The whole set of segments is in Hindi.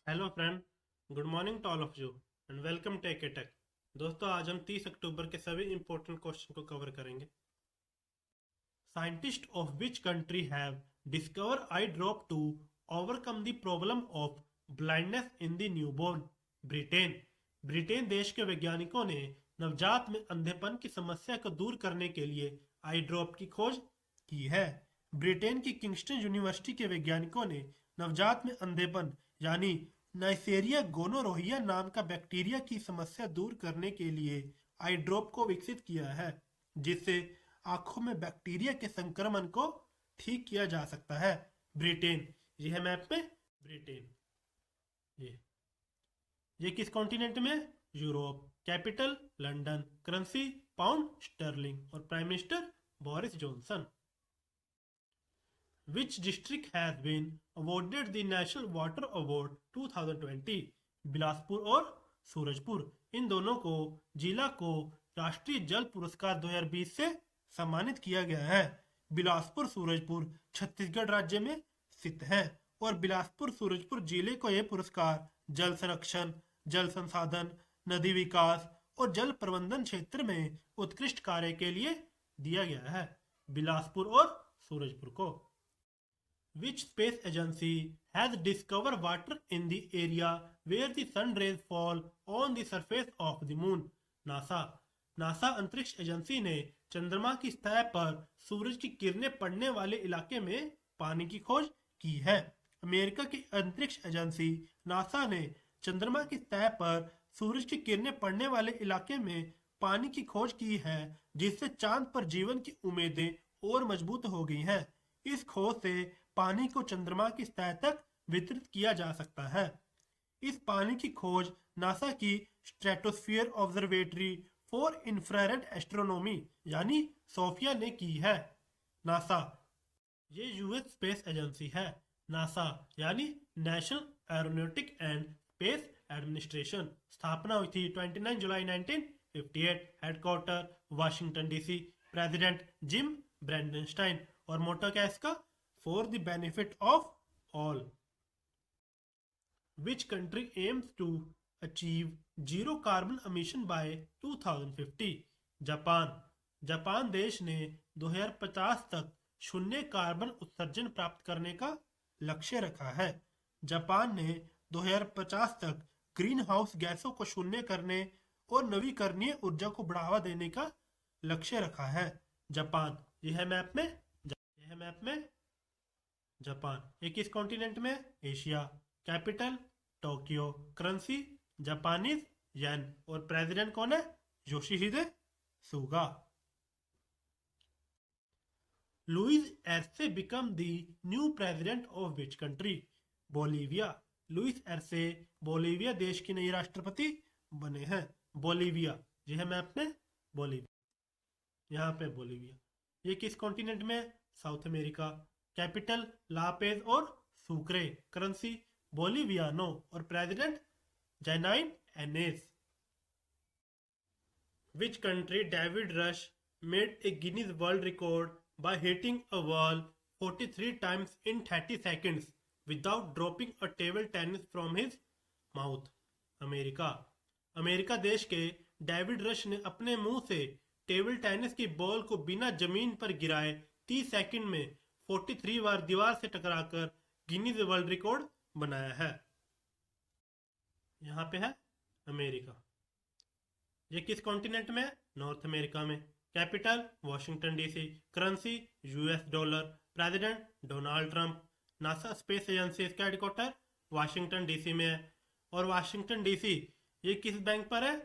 Hello friend, good morning to all of you and welcome take a tech. दोस्तों, आज हम 30 अक्टूबर के सभी इंपॉर्टेंट क्वेश्चन को कवर करेंगे। Scientist of which country have discover eye drop to overcome the problem of blindness in the newborn? Britain. Britain देश के वैज्ञानिकों ने नवजात में अंधेपन की समस्या को दूर करने के लिए आई ड्रॉप की खोज की है। ब्रिटेन की किंगस्टन यूनिवर्सिटी के वैज्ञानिकों ने नवजात में अंधेपन यानी नाइसेरिया गोनोरोहिया नाम का बैक्टीरिया की समस्या दूर करने के लिए आई ड्रॉप को विकसित किया है, जिससे आंखों में बैक्टीरिया के संक्रमण को ठीक किया जा सकता है। ब्रिटेन, ये है मैप में ब्रिटेन। ये ये किस कॉन्टिनेंट में? Europe. Capital London. Currency pound sterling और prime minister Boris Johnson. Which district has been awarded the National Water Award 2020? Bilaspur और सूरजपुर, इन दोनों को जिला को राष्ट्रीय जल पुरस्कार 2020 से सम्मानित किया गया है। बिलासपुर सूरजपुर छत्तीसगढ़ राज्य में स्थित है और बिलासपुर सूरजपुर जिले को यह पुरस्कार जल संरक्षण, जल संसाधन, नदी विकास और जल प्रबंधन क्षेत्र में उत्कृष्ट कार्य के लिए दिया गया है। बिलासपुर और सूरजपुर को। Which space agency has discovered water in the area where the sun rays fall on the surface of the moon? NASA. NASA अंतरिक्ष एजेंसी ने चंद्रमा की सतह पर सूरज की किरणें पड़ने वाले इलाके में पानी की खोज की है। अमेरिका की अंतरिक्ष एजेंसी नासा ने चंद्रमा की सतह पर सूरज की किरणें पड़ने वाले इलाके में पानी की खोज की है, जिससे चांद पर जीवन की उम्मीदें और मजबूत हो गई हैं। इस खोज से पानी को चंद्रमा की सतह तक वितरित किया जा सकता है। इस पानी की खोज नासा की stratosphere observatory for infrared astronomy यानी सोफिया ने की है। नासा, ये यूएस स्पेस एजेंसी है। नासा यानी national aeronautic and space administration, स्थापना हुई थी 29 जुलाई 1958। Headquarter Washington DC. President Jim Bridenstine और मोटो क्या इसका? For the benefit of all. Which country aims to achieve zero carbon emission by 2050? Japan. Japan देश ने 2050 तक शून्य कार्बन उत्सर्जन प्राप्त करने का लक्ष्य रखा है। जापान ने 2050 तक ग्रीन हाउस गैसों को शून्य करने और नवीकरणीय ऊर्जा को बढ़ावा देने का लक्ष्य रखा है। जापान, यह है मैप में जापान। ये किस कॉन्टिनेंट में? Asia. Capital Tokyo. Currency Japanese yen और प्रेसिडेंट कौन है? Yoshihide Suga. Luis Arce become the new president of which country? Bolivia. Luis Arce Bolivia देश की नई राष्ट्रपति बने हैं। बोलीविया, यह है मैप में बोलीविया। यहाँ पे बोलीविया। ये किस कॉन्टिनेंट में? South America. कैपिटल लापेज और सुक्रे। करेंसी बोलीवियानो और president Jeanine Anez. Which country David Rush made a Guinness world record by hitting a wall 43 times in 30 seconds without dropping a table tennis from his mouth? America. America देश के डेविड रश ने अपने मुंह से टेबल टेनिस की बॉल को बिना जमीन पर गिराए 30 सेकंड में 43 बार दीवार से टकराकर गिनीज वर्ल्ड रिकॉर्ड बनाया है। यहाँ पे है अमेरिका। ये किस कॉन्टिनेंट में? नॉर्थ अमेरिका में। Capital Washington DC. Currency US dollar. President Donald Trump. NASA space agency इसका हेडक्वार्टर वाशिंगटन डीसी में है। और वाशिंगटन डीसी ये किस बैंक पर है?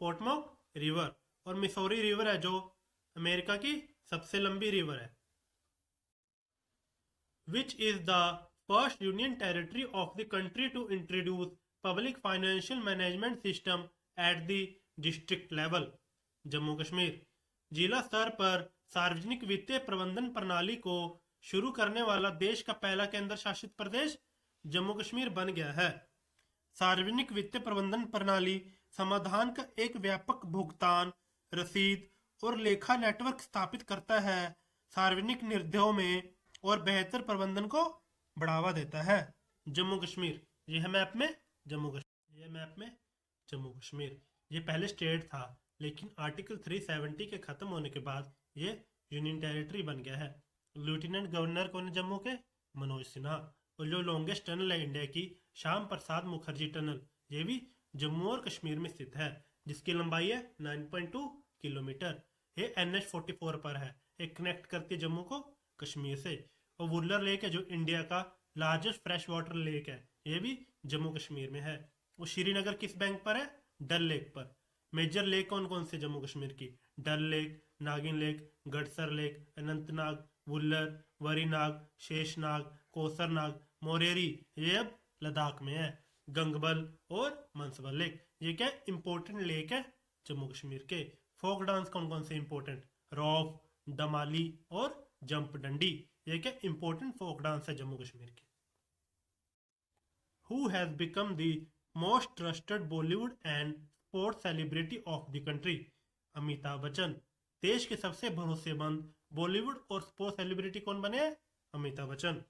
पोटमॉक रिवर और मिसौरी रिवर है, जो अमेरिका की सबसे लंबी रिवर है। Which is the first union territory of the country to introduce public financial management system at the district level? Jammu Kashmir. जिला स्तर पर सार्वजनिक वित्तीय प्रबंधन प्रणाली को शुरू करने वाला देश का पहला केंद्र शासित प्रदेश जम्मू कश्मीर बन गया है। सार्वजनिक वित्तीय प्रबंधन प्रणाली समाधान का एक व्यापक भुगतान, रसीद और लेखा नेटवर्क स्थापित करता है, सार्वजनिक निधियों में और बेहतर प्रबंधन को बढ़ावा देता है। जम्मू कश्मीर, ये है मैप में जम्मू कश्मीर, ये मैप में जम्मू कश्मीर। ये पहले स्टेट था, लेकिन आर्टिकल 370 के ख़त्म होने के बाद ये यूनियन टेरिटरी बन गया है। लेफ्टिनेंट गवर्नर कौन है जम्मू के? मनोज सिन्हा। और जो लॉन्गेस्ट टनल है इंडिया की, श्याम प्रसाद मुखर्जी टनल, ये भी जम्मू और कश्मीर में स्थित है, जिसकी लंबाई है 9.2 किलोमीटर। ये NH44 पर है, ये कनेक्ट करती है जम्मू को कश्मीर से। और वुलर लेक है जो इंडिया का लार्जेस्ट फ्रेश वाटर लेक है, ये भी जम्मू कश्मीर में है। वो श्रीनगर किस बैंक पर है? डल लेक पर। मेजर लेक कौन कौन से जम्मू कश्मीर की? डल लेक, नागिन लेक, गडसर लेक, अनंतनाग, वुल्लर, वरीनाग, शेषनाग, कोसरनाग, मोरेरी, ये अब लद्दाख में है। गंगबल और मंसबल लेक, ये क्या इंपॉर्टेंट लेक है जम्मू कश्मीर के। फोक डांस कौन कौन से इंपॉर्टेंट? रॉफ, दमाली और जंप डंडी, ये क्या इंपॉर्टेंट फोक डांस है जम्मू कश्मीर के। Who has become the most trusted Bollywood and sports celebrity of the country? Amitabh Bachchan. देश के सबसे भरोसेमंद बॉलीवुड और स्पोर्ट्स सेलिब्रिटी कौन बने हैं? Amitabh Bachchan.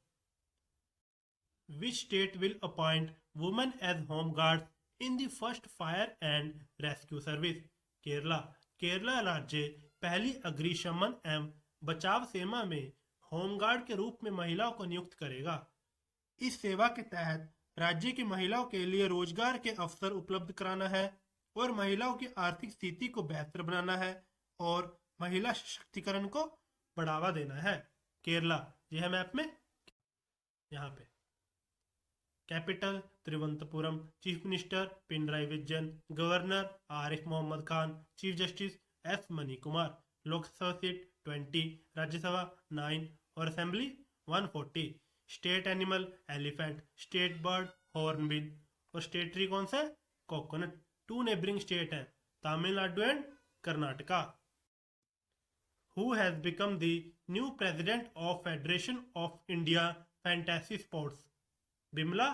Which state will appoint women as home guards in the first fire and rescue service? Kerala. Kerala राज्य पहली अग्निशमन एवं बचाव सेवा में होमगार्ड के रूप में महिलाओं को नियुक्त करेगा। इस सेवा के तहत राज्य की महिलाओं के लिए रोजगार के अवसर उपलब्ध कराना है और महिलाओं की आर्थिक स्थिति को बेहतर बनाना है और महिला सशक्तिकरण को बढ़ावा देना है। केरला, यह है मैप में यहाँ पे। Capital Thiruvananthapuram. Chief minister Pinarayi Vijayan. Governor Arif Mohammad Khan. Chief justice S Mani Kumar. Lok Sabha seat 20, Rajya Sabha 9 और assembly 140। State animal elephant. State bird hornbill. और स्टेट ट्री कौन सा है? कोकोनट। 2 नेबरिंग स्टेट हैं, Tamil Nadu and Karnataka. Who has become the new president of federation of India fantasy sports? Bimla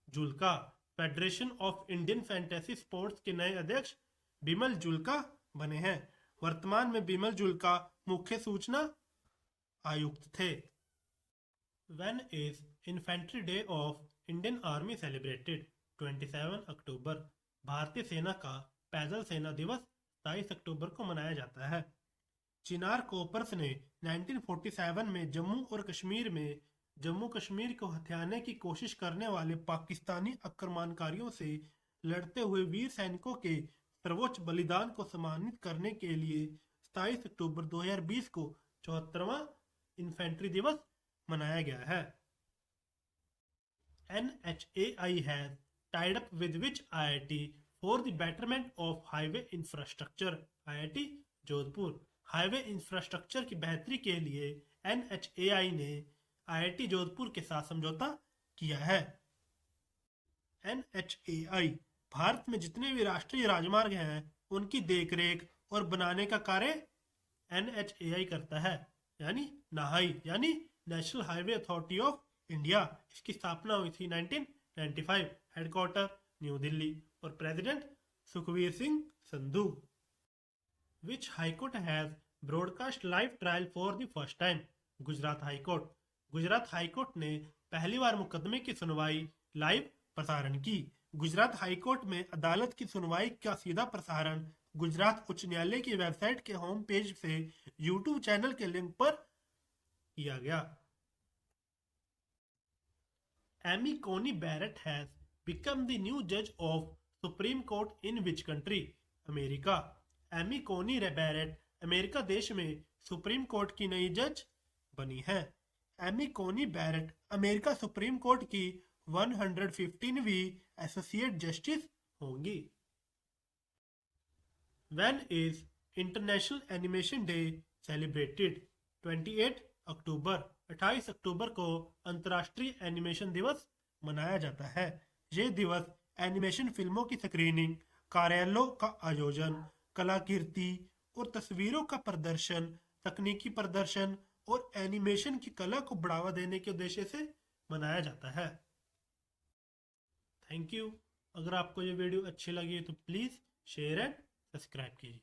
Julka. Federation of Indian fantasy sports के नए अध्यक्ष बिमल जुल्का बने हैं। वर्तमान में बिमल जुल्का मुख्य सूचना आयुक्त थे। When is infantry day of Indian army celebrated? 27 अक्टूबर। भारतीय सेना का पैदल सेना दिवस 27 अक्टूबर को मनाया जाता है। चिनार कॉपर्स ने 1947 में जम्मू और कश्मीर में जम्मू कश्मीर को हथियाने की कोशिश करने वाले पाकिस्तानी आक्रमणकारियों से लड़ते हुए वीर सैनिकों के सर्वोच्च बलिदान को सम्मानित करने के लिए 27 अक्टूबर 2020 को 74वां इन्फेंट्री दिवस मनाया गया है। NHAI has tied up with which IIT for the betterment of highway infrastructure? IIT Jodhpur. Highway infrastructure की बेहतरी के लिए NHAI ने IIT जोधपुर के साथ समझौता किया है। NHAI भारत में जितने भी राष्ट्रीय राजमार्ग हैं उनकी देखरेख और बनाने का कार्य NHAI करता है, यानी नाहाई यानी national highway authority of India. इसकी स्थापना हुई थी 1995। हेडक्वार्टर न्यू दिल्ली और president Sukhvir Singh Sandhu. Which high court has broadcast live trial for the first time? Gujarat high court. Gujarat high court ने पहली बार मुकदमे की सुनवाई लाइव प्रसारण की। गुजरात हाईकोर्ट में अदालत की सुनवाई का सीधा प्रसारण गुजरात उच्च न्यायालय की वेबसाइट के होम पेज से यूट्यूब चैनल के लिंक पर किया गया। Amy Coney Barrett has become the new जज of supreme court in which country? America. Amy Coney Barrett America देश में सुप्रीम कोर्ट की नई जज बनी है। Amy Coney Barrett America supreme court की 115वीं एसोसिएट जस्टिस होंगी। When is international animation day celebrated? 28 अक्टूबर। 28 अक्टूबर को अंतर्राष्ट्रीय एनिमेशन दिवस मनाया जाता है। ये दिवस एनिमेशन फिल्मों की स्क्रीनिंग, कार्यालयों का आयोजन, कलाकृति और तस्वीरों का प्रदर्शन, तकनीकी प्रदर्शन और एनिमेशन की कला को बढ़ावा देने के उद्देश्य से मनाया जाता है। Thank you. अगर आपको ये वीडियो अच्छी लगी तो प्लीज़ शेयर एंड सब्सक्राइब कीजिए।